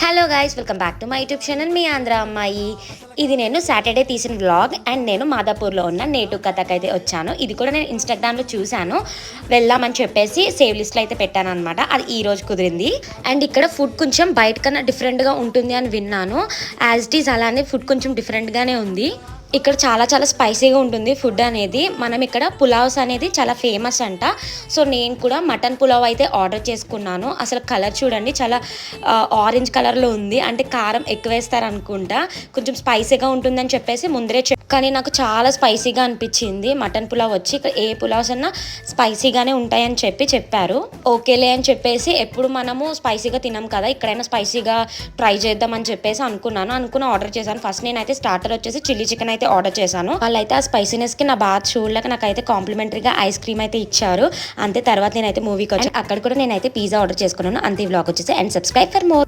Hello guys, welcome back to my YouTube channel మీ ఆంధ్ర అమ్మాయి. ఇది నేను సాటర్డే తీసిన వ్లాగ్ అండ్ నేను మాదాపూర్లో ఉన్న నేటు కథకు అయితే వచ్చాను. ఇది కూడా నేను ఇన్స్టాగ్రామ్లో చూశాను, వెళ్దామని చెప్పేసి సేవ్ లిస్ట్లో అయితే పెట్టాను అనమాట. అది ఈ రోజు కుదిరింది. అండ్ ఇక్కడ ఫుడ్ కొంచెం బయట కన్నా డిఫరెంట్గా ఉంటుంది అని విన్నాను. యాజ్ ఇట్ ఈజ్ అలానే ఫుడ్ కొంచెం డిఫరెంట్గానే ఉంది. ఇక్కడ చాలా చాలా స్పైసీగా ఉంటుంది ఫుడ్ అనేది. మనం ఇక్కడ పులావ్స్ అనేది చాలా ఫేమస్ అంట. సో నేను కూడా మటన్ పులావ్ అయితే ఆర్డర్ చేసుకున్నాను. అసలు కలర్ చూడండి, చాలా ఆరెంజ్ కలర్లో ఉంది. అంటే కారం ఎక్కువ వేస్తారు అనుకుంటా, కొంచెం స్పైసీగా ఉంటుందని చెప్పేసి ముందరే కానీ నాకు చాలా స్పైసీగా అనిపించింది. మటన్ పులావ్ వచ్చి ఇక్కడ ఏ పులావ్స్ అన్నా స్పైసీగానే ఉంటాయని చెప్పారు. ఓకేలే అని చెప్పేసి, ఎప్పుడు మనము స్పైసీగా తినాం కదా, ఇక్కడైనా స్పైసీగా ట్రై చేద్దామని చెప్పేసి అనుకుని ఆర్డర్ చేశాను. ఫస్ట్ నేనైతే స్టార్టర్ వచ్చేసి చిల్లీ చికెన్ అయితే ఆర్డర్ చేశాను. వాళ్ళైతే ఆ స్పైసీనెస్ కి నా బాగా చూడలేక నాకైతే కాంప్లిమెంటరీగా ఐస్ క్రీమ్ అయితే ఇచ్చారు. అంతే, తర్వాత నేనైతే మూవీకి వచ్చాను. అక్కడ కూడా నేనైతే పిజ్జా ఆర్డర్ చేసుకున్నాను. అంతే, వ్లాగ్ వచ్చేసి అండ్ సబ్స్క్రైబ్ ఫర్ మోర్.